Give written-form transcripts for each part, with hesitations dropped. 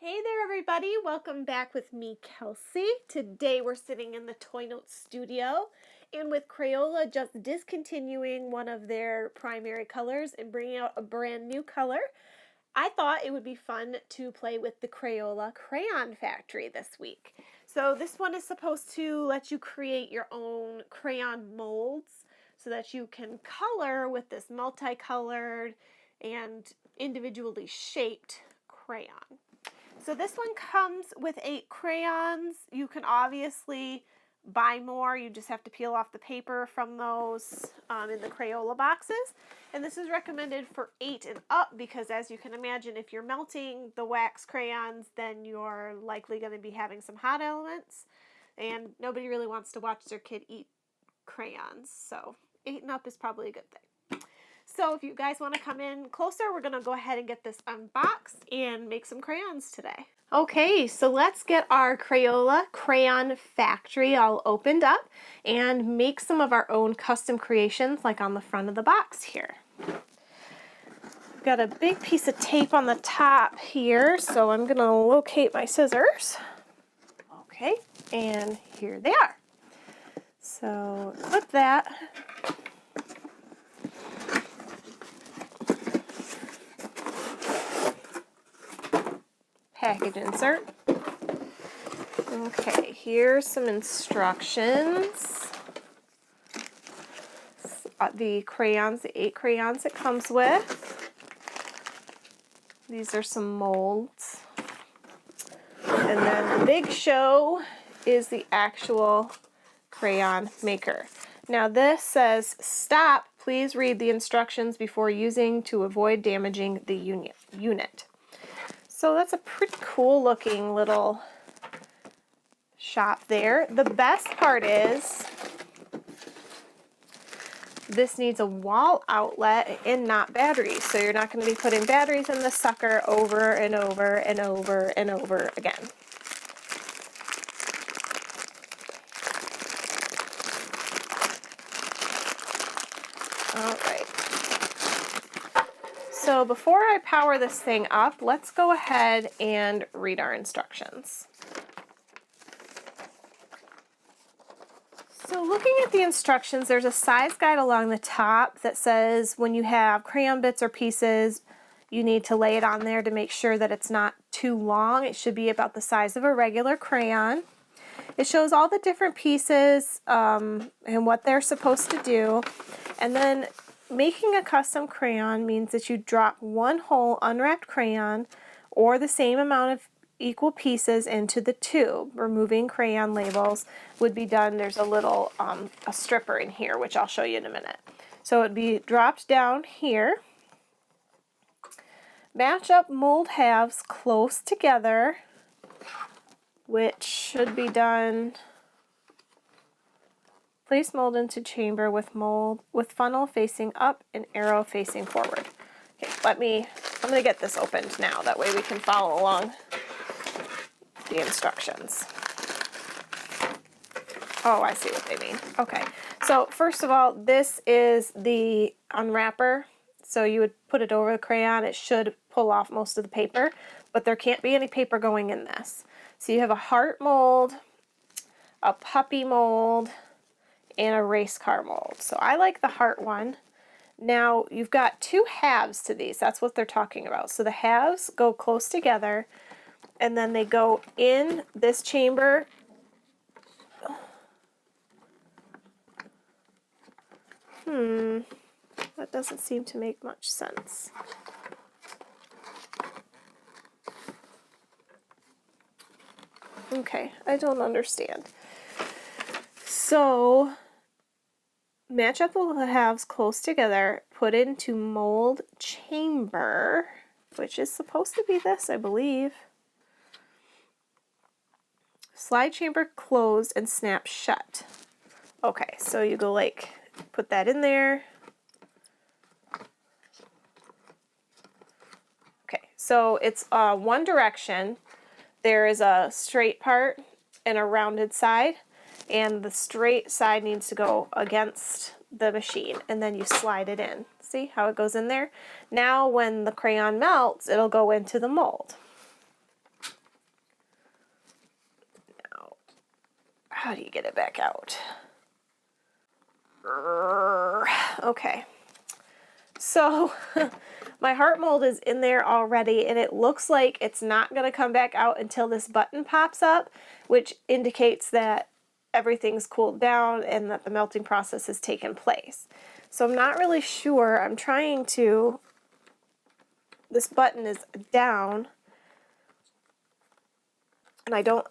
Hey there everybody, welcome back with me, Kelsey. Today we're sitting in the Toy Note studio and with Crayola just discontinuing one of their primary colors and bringing out a brand new color, I thought it would be fun to play with the Crayola Crayon Factory this week. So this one is supposed to let you create your own crayon molds so that you can color with this multicolored and individually shaped crayon. So this one comes with 8 crayons. You can obviously buy more. You just have to peel off the paper from those in the Crayola boxes. And this is recommended for 8 and up because, as you can imagine, if you're melting the wax crayons, then you're likely going to be having some hot elements. And nobody really wants to watch their kid eat crayons. So 8 and up is probably a good thing. So if you guys want to come in closer, we're going to go ahead and get this unboxed and make some crayons today. Okay, so let's get our Crayola Crayon Factory all opened up and make some of our own custom creations like on the front of the box here. I've got a big piece of tape on the top here, so I'm going to locate my scissors. Okay, and here they are. So clip that. Package insert. Okay, here's some instructions. The crayons, the 8 crayons it comes with. These are some molds. And then the big show is the actual crayon maker. Now this says, stop, please read the instructions before using to avoid damaging the unit. So that's a pretty cool looking little shop there. The best part is this needs a wall outlet and not batteries. So you're not going to be putting batteries in the sucker over and over and over and over again. All right. So before I power this thing up, let's go ahead and read our instructions. So looking at the instructions, there's a size guide along the top that says when you have crayon bits or pieces, you need to lay it on there to make sure that it's not too long. It should be about the size of a regular crayon. It shows all the different pieces and what they're supposed to do. And then making a custom crayon means that you drop one whole unwrapped crayon or the same amount of equal pieces into the tube. Removing crayon labels would be done. There's a little a stripper in here, which I'll show you in a minute. So it'd be dropped down here. Match up mold halves close together, which should be done. Place mold into chamber with funnel facing up and arrow facing forward. Okay, I'm going to get this opened now. That way we can follow along the instructions. Oh, I see what they mean. Okay, so first of all, this is the unwrapper. So you would put it over the crayon. It should pull off most of the paper, but there can't be any paper going in this. So you have a heart mold, a puppy mold, and a race car mold. So I like the heart one. Now you've got 2 halves to these. That's what they're talking about. So the halves go close together and then they go in this chamber. That doesn't seem to make much sense. Okay, I don't understand. So match up the halves close together, put into mold chamber, which is supposed to be this, I believe. Slide chamber closed and snap shut. Okay, so you go like, put that in there. Okay, so it's one direction. There is a straight part and a rounded side. And the straight side needs to go against the machine, and then you slide it in. See how it goes in there? Now when the crayon melts, it'll go into the mold. how do you get it back out? Okay. So my heart mold is in there already, and it looks like it's not going to come back out until this button pops up, which indicates that everything's cooled down and that the melting process has taken place. So I'm not really sure. I'm trying to, this button is down, and I don't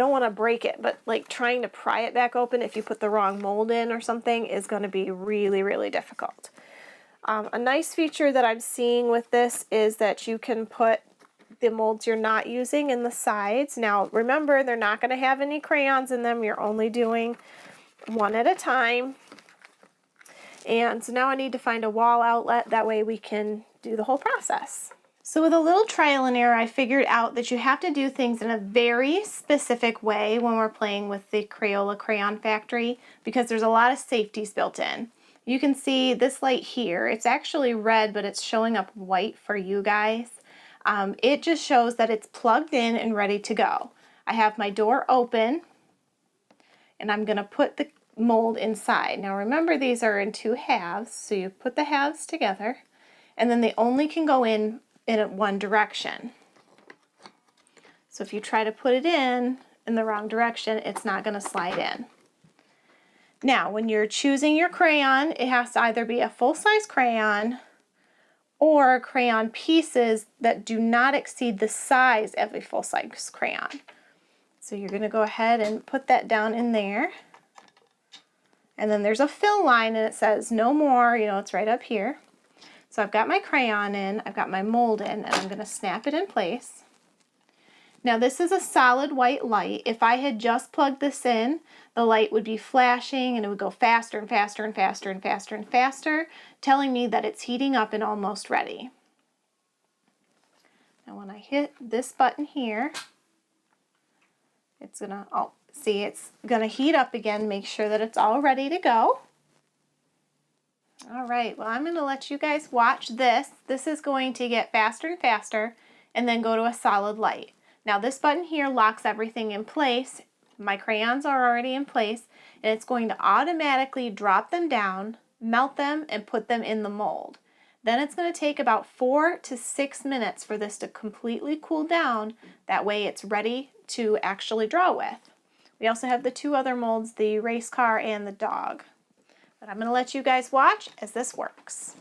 want to break it, but like trying to pry it back open if you put the wrong mold in or something is going to be really, really difficult. A nice feature that I'm seeing with this is that you can put the molds you're not using in the sides. Now remember, they're not going to have any crayons in them. You're only doing one at a time. And so now I need to find a wall outlet. That way we can do the whole process. So with a little trial and error, I figured out that you have to do things in a very specific way when we're playing with the Crayola Crayon Factory, because there's a lot of safeties built in. You can see this light here, it's actually red, but it's showing up white for you guys. It just shows that it's plugged in and ready to go. I have my door open, and I'm gonna put the mold inside. Now remember, these are in 2 halves, so you put the halves together, and then they only can go in one direction. So if you try to put it in the wrong direction, it's not gonna slide in. Now, when you're choosing your crayon, it has to either be a full-size crayon or crayon pieces that do not exceed the size of a full-size crayon. So you're going to go ahead and put that down in there. And then there's a fill line, and it says no more, you know, it's right up here. So I've got my crayon in, I've got my mold in, and I'm going to snap it in place. Now this is a solid white light. If I had just plugged this in, the light would be flashing and it would go faster and faster and faster and faster and faster, telling me that it's heating up and almost ready. Now when I hit this button here, it's gonna, oh, see, it's gonna heat up again, make sure that it's all ready to go. All right, well, I'm gonna let you guys watch this. This is going to get faster and faster and then go to a solid light. Now this button here locks everything in place. My crayons are already in place, and it's going to automatically drop them down, melt them, and put them in the mold. Then it's going to take about 4 to 6 minutes for this to completely cool down. That way it's ready to actually draw with. We also have the 2 other molds, the race car and the dog. But I'm going to let you guys watch as this works.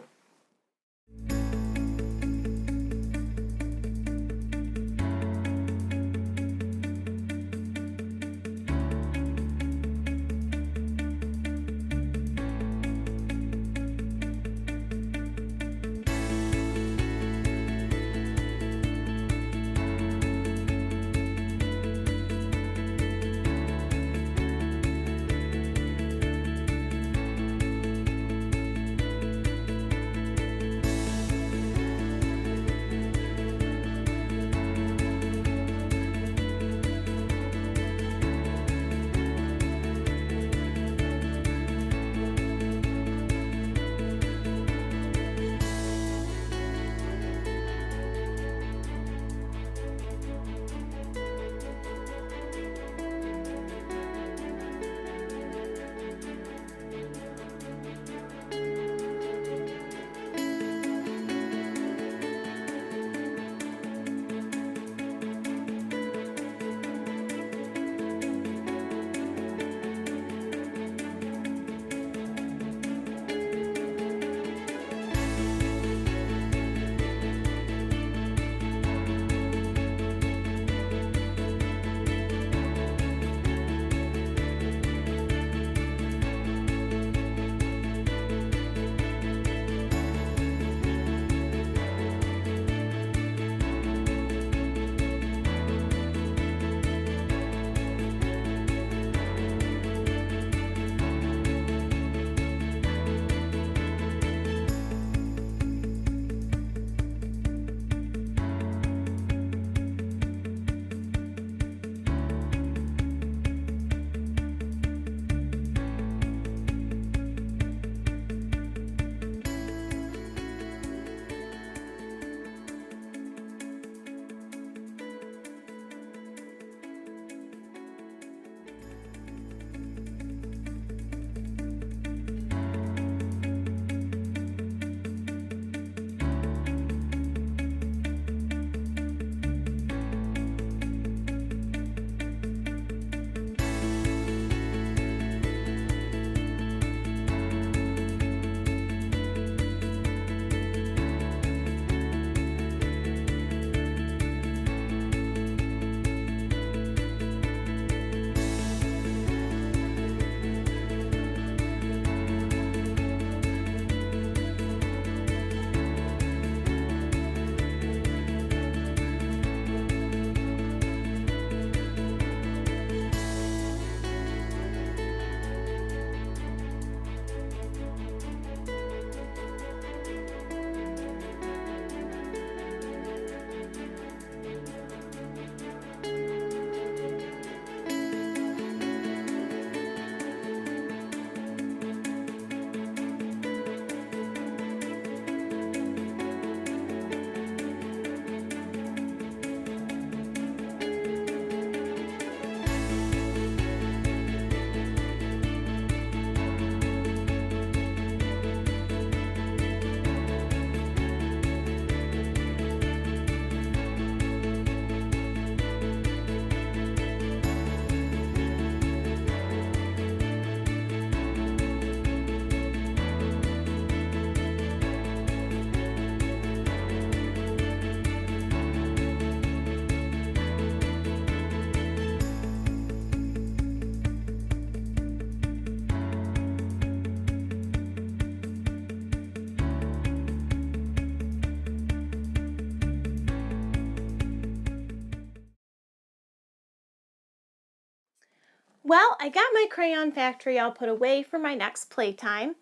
Well, I got my Crayon Factory all put away for my next playtime.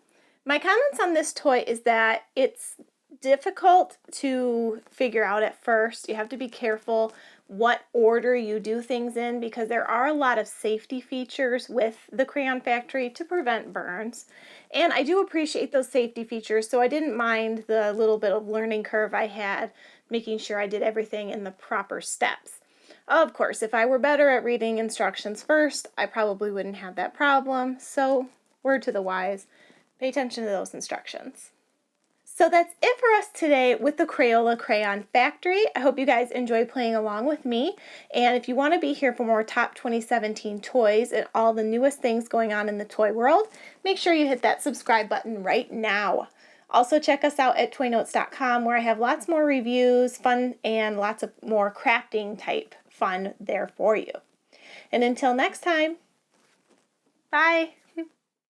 My comments on this toy is that it's difficult to figure out at first. You have to be careful what order you do things in because there are a lot of safety features with the Crayon Factory to prevent burns. And I do appreciate those safety features, so I didn't mind the little bit of learning curve I had, making sure I did everything in the proper steps. Of course, if I were better at reading instructions first, I probably wouldn't have that problem. So, word to the wise, pay attention to those instructions. So that's it for us today with the Crayola Crayon Factory. I hope you guys enjoy playing along with me. And if you want to be here for more Top 2017 toys and all the newest things going on in the toy world, make sure you hit that subscribe button right now. Also check us out at toynotes.com where I have lots more reviews, fun, and lots of more crafting type fun there for you. And until next time, bye!